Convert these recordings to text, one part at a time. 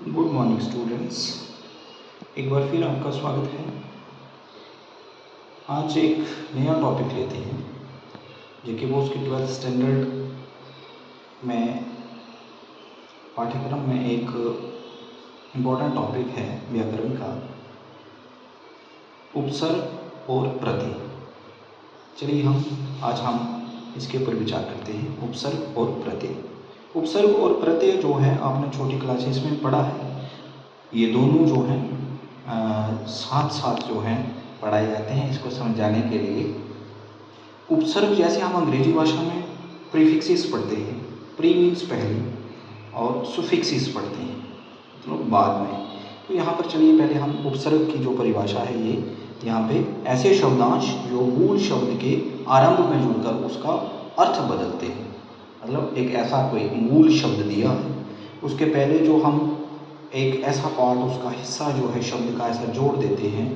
Good morning students, एक बार फिर आपका स्वागत है। आज एक नया टॉपिक लेते हैं जो कि वो उसके 12th स्टैंडर्ड में पाठ्यक्रम में एक इम्पोर्टेंट टॉपिक है व्याकरण का, उपसर्ग और प्रत्यय। चलिए आज हम इसके ऊपर विचार करते हैं, उपसर्ग और प्रत्यय। उपसर्ग और प्रत्यय जो है आपने छोटी क्लासेस में पढ़ा है, ये दोनों जो हैं साथ साथ जो हैं पढ़ाए जाते हैं इसको समझाने के लिए। उपसर्ग जैसे हम अंग्रेजी भाषा में प्रीफिक्सेस पढ़ते हैं, प्री मीन्स पहले और सुफिक्सेस पढ़ते हैं मतलब बाद में। तो यहाँ पर चलिए पहले हम उपसर्ग की जो परिभाषा है ये यहाँ पे ऐसे शब्दांश जो मूल शब्द के आरंभ में जुड़कर उसका अर्थ बदलते हैं। मतलब एक ऐसा कोई मूल शब्द दिया है, उसके पहले जो हम एक ऐसा पार्ट उसका हिस्सा जो है शब्द का ऐसा जोड़ देते हैं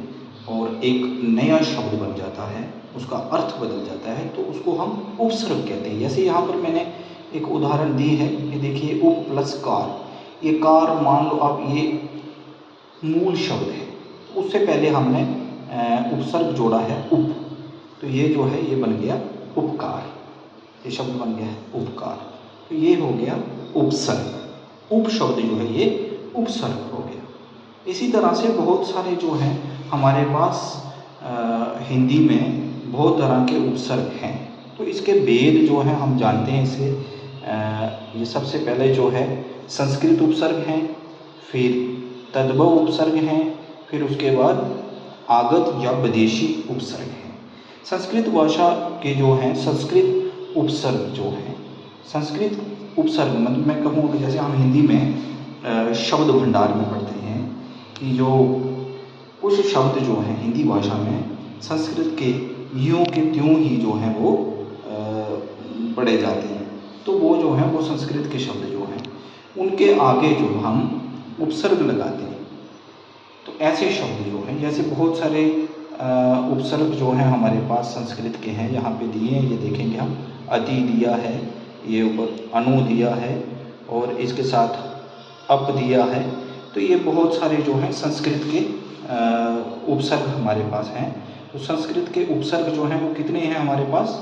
और एक नया शब्द बन जाता है, उसका अर्थ बदल जाता है, तो उसको हम उपसर्ग कहते हैं। जैसे यहाँ पर मैंने एक उदाहरण दी है, ये देखिए उप प्लस कार। ये कार मान लो अब ये मूल शब्द है, उससे पहले हमने उपसर्ग जोड़ा है उप, तो ये जो है ये बन गया उपकार, ये शब्द बन गया है उपकार, तो ये हो गया उपसर्ग। उप शब्द जो है ये उपसर्ग हो गया। इसी तरह से बहुत सारे जो हैं हमारे पास हिंदी में बहुत तरह के उपसर्ग हैं, तो इसके भेद जो हैं हम जानते हैं। इसे ये सबसे पहले जो है संस्कृत उपसर्ग हैं, फिर तद्भव उपसर्ग हैं, फिर उसके बाद आगत या विदेशी उपसर्ग हैं। संस्कृत भाषा के जो हैं संस्कृत उपसर्ग जो हैं, संस्कृत उपसर्ग मतलब मैं कहूँ कि जैसे हम हिंदी में शब्द भंडार में पढ़ते हैं कि जो कुछ शब्द जो हैं हिंदी भाषा में संस्कृत के यूँ के त्यों ही जो हैं वो पढ़े जाते हैं, तो वो जो हैं वो संस्कृत के शब्द जो हैं उनके आगे जो हम उपसर्ग लगाते हैं। तो ऐसे शब्द जो हैं जैसे बहुत सारे उपसर्ग जो हैं हमारे पास संस्कृत के हैं, यहाँ पे दिए हैं, ये देखेंगे हम। अति दिया है, ये ऊपर अनु दिया है और इसके साथ अप दिया है। तो ये बहुत सारे जो हैं संस्कृत के उपसर्ग हमारे पास हैं। तो संस्कृत के उपसर्ग जो हैं वो कितने हैं हमारे पास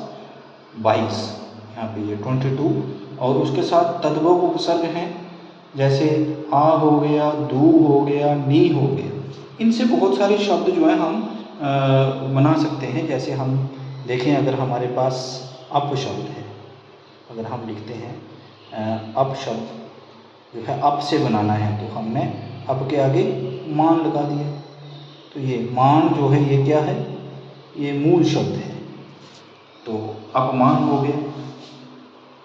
22, यहाँ पे ये 22। और उसके साथ तद्भव उपसर्ग हैं, जैसे आ हो गया, दू हो गया, नी हो गया। इनसे बहुत सारे शब्द जो हैं हम बना सकते हैं। जैसे हम देखें, अगर हमारे पास अप शब्द है, अगर हम लिखते हैं अप शब्द जो है अप से बनाना है, तो हमने अप के आगे मान लगा दिया, तो ये मान जो है ये क्या है, ये मूल शब्द है, तो अपमान हो गया।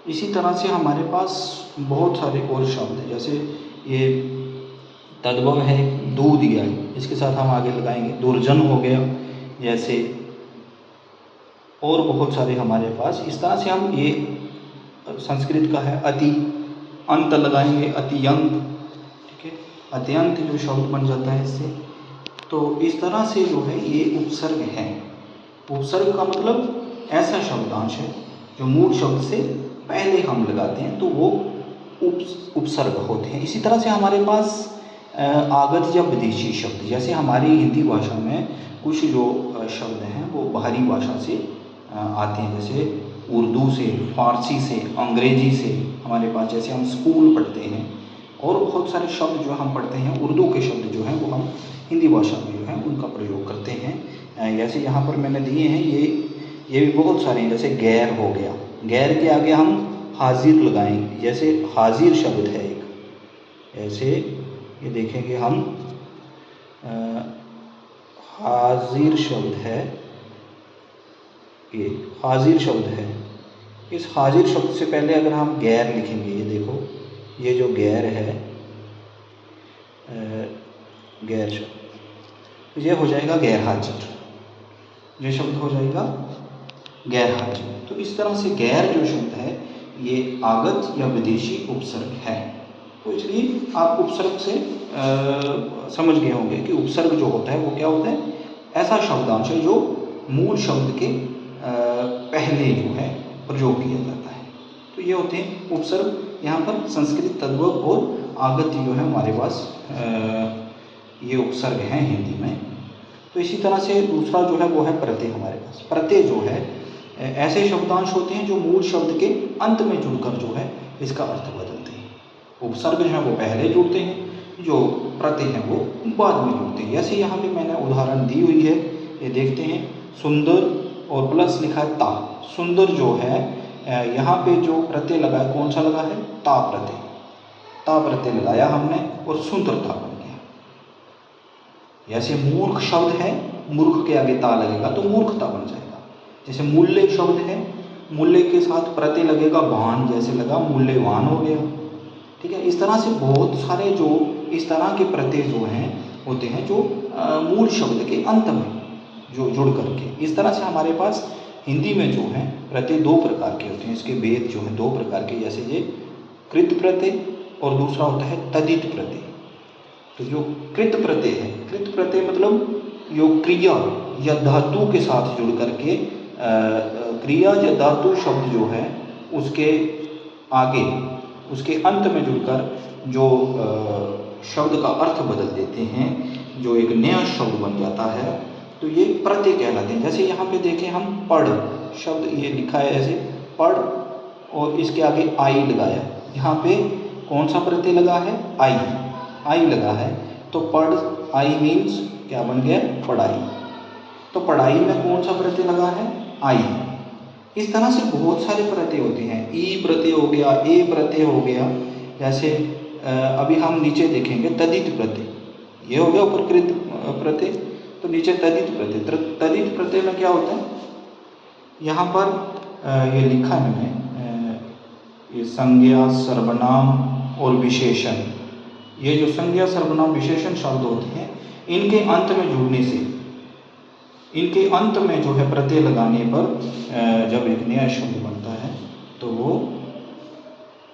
इसी तरह से हमारे पास बहुत सारे और शब्द हैं, जैसे ये तद्भव है, दू दिया है, इसके साथ हम आगे लगाएंगे दुर्जन हो गया, जैसे और बहुत सारे हमारे पास। इस तरह से हम ये संस्कृत का है अति, अंत लगाएंगे अतियंत, ठीक है, अत्यंत जो शब्द बन जाता है इससे। तो इस तरह से जो है ये उपसर्ग है। उपसर्ग का मतलब ऐसा शब्दांश है जो मूल शब्द से पहले हम लगाते हैं, तो वो उपसर्ग होते हैं। इसी तरह से हमारे पास आगत या विदेशी शब्द, जैसे हमारी हिंदी भाषा में कुछ जो शब्द हैं वो बाहरी भाषा से आते हैं, जैसे उर्दू से, फारसी से, अंग्रेजी से हमारे पास। जैसे हम स्कूल पढ़ते हैं और बहुत सारे शब्द जो हम पढ़ते हैं उर्दू के शब्द जो हैं वो हम हिंदी भाषा में जो है उनका प्रयोग करते हैं। जैसे यहाँ पर मैंने दिए हैं, ये भी बहुत सारे हैं, जैसे गैर हो गया, गैर के आगे हम हाजिर लगाएंगे। जैसे हाजिर शब्द है एक, ऐसे ये देखेंगे हम हाजिर शब्द है, ये हाजिर शब्द है। इस हाजिर शब्द से पहले अगर हम गैर लिखेंगे, ये देखो ये जो गैर है गैर शब्द, तो ये हो जाएगा गैर हाजिर, ये शब्द हो जाएगा गैर हाजिर। तो इस तरह से गैर जो शब्द है ये आगत या विदेशी उपसर्ग है। तो इसलिए आप उपसर्ग से समझ गए होंगे कि उपसर्ग जो होता है वो क्या होता है, ऐसा शब्दांश है जो मूल शब्द के पहले जो है प्रयोग किया जाता है। तो ये होते हैं उपसर्ग। यहाँ पर संस्कृत तद्भव और आगत्य जो है हमारे पास ये उपसर्ग हैं हिंदी में। तो इसी तरह से दूसरा जो है वो है प्रत्यय हमारे पास। प्रत्यय जो है ऐसे शब्दांश होते हैं जो मूल शब्द के अंत में जुड़कर जो है इसका अर्थ बदलते हैं। उपसर्ग जो है वो पहले जुड़ते हैं, जो प्रत्यय हैं वो बाद में जुड़ते हैं। जैसे यहाँ पे मैंने उदाहरण दी हुई है, ये देखते हैं, सुंदर और प्लस लिखा है ता। सुंदर जो है यहाँ पे जो प्रत्यय लगा है कौन सा लगा है? ता प्रत्यय। ता प्रत्यय लगाया हमने और सुंदरता बन गया। जैसे मूर्ख शब्द है, मूर्ख के आगे ता लगेगा तो मूर्खता बन जाएगा। जैसे मूल्य शब्द है, मूल्य के साथ प्रत्यय लगेगा वाहन, जैसे लगा मूल्यवान हो गया। ठीक है, इस तरह से बहुत सारे जो इस तरह के प्रत्यय जो हैं होते हैं जो मूल शब्द के अंत में जो जुड़ करके, इस तरह से हमारे पास हिंदी में जो है प्रत्यय दो प्रकार के होते हैं। इसके भेद जो है दो प्रकार के, जैसे ये कृत प्रत्यय और दूसरा होता है तदित प्रत्यय। तो जो कृत प्रत्यय है, कृत प्रत्यय मतलब जो क्रिया या धातु के साथ जुड़ करके क्रिया या धातु शब्द जो है उसके आगे, उसके अंत में जुड़कर जो शब्द का अर्थ बदल देते हैं, जो एक नया शब्द बन जाता है, तो ये प्रत्यय कहलाते हैं। जैसे यहाँ पे देखें हम पढ़ शब्द, ये लिखा है ऐसे पढ़ और इसके आगे आई लगाया। यहाँ पे कौन सा प्रत्यय लगा है? आई, आई लगा है। तो पढ़ आई मीन्स क्या बन गया? पढ़ाई। तो पढ़ाई में कौन सा प्रत्यय लगा है? आई। इस तरह से बहुत सारे प्रत्यय होते हैं। ई प्रत्यय हो गया, ए प्रत्यय हो गया। जैसे अभी हम नीचे देखेंगे तदित प्रत्यय, ये हो गया ऊपर कृत प्रत्यय, तो नीचे तदित प्रत्यय। तदित प्रत्यय में क्या होता है? यहाँ पर ये लिखा है मैंने, ये संज्ञा सर्वनाम और विशेषण, ये जो संज्ञा सर्वनाम विशेषण शब्द होते हैं इनके अंत में जुड़ने से, इनके अंत में जो है प्रत्यय लगाने पर जब एक नया शब्द बनता है तो वो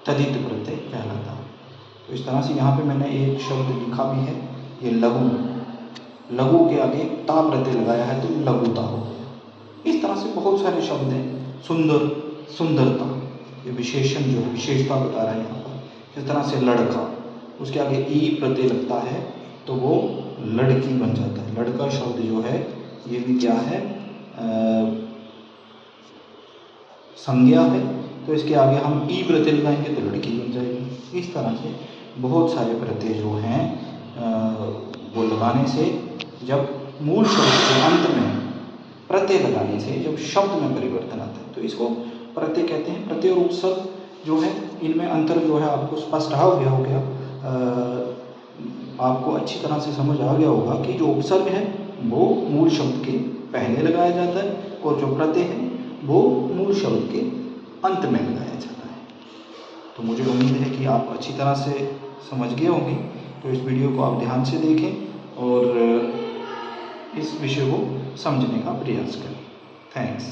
तदित प्रत्यय कहलाता है। तो इस तरह से यहाँ पे मैंने एक शब्द लिखा भी है, ये लघु, लघु के आगे ता प्रत्यय लगाया है तो लघुता हो गया। इस तरह से बहुत सारे शब्द हैं। सुंदर, सुंदरता, ये विशेषण जो है विशेषता बता रहा है यहाँ पर। इस तरह से लड़का, उसके आगे ई प्रत्यय लगता है तो वो लड़की बन जाता है। लड़का शब्द जो है ये भी क्या है? संज्ञा है, तो इसके आगे हम ई प्रत्यय लगाएंगे तो लड़की बन जाएगी। इस तरह से बहुत सारे प्रत्यय जो हैं वो लगाने से, जब मूल शब्द के अंत में प्रत्यय लगाने से जब शब्द में परिवर्तन आता है तो इसको प्रत्यय कहते हैं। प्रत्यय और उपसर्ग जो है इनमें अंतर जो है आपको स्पष्ट हो गया आपको अच्छी तरह से समझ आ गया होगा कि जो उपसर्ग है वो मूल शब्द के पहले लगाया जाता है और जो प्रत्यय है वो मूल शब्द के अंत में लगाया जाता है। तो मुझे उम्मीद है कि आप अच्छी तरह से समझ गए होंगे। तो इस वीडियो को आप ध्यान से देखें और इस विषय को समझने का प्रयास करें। थैंक्स।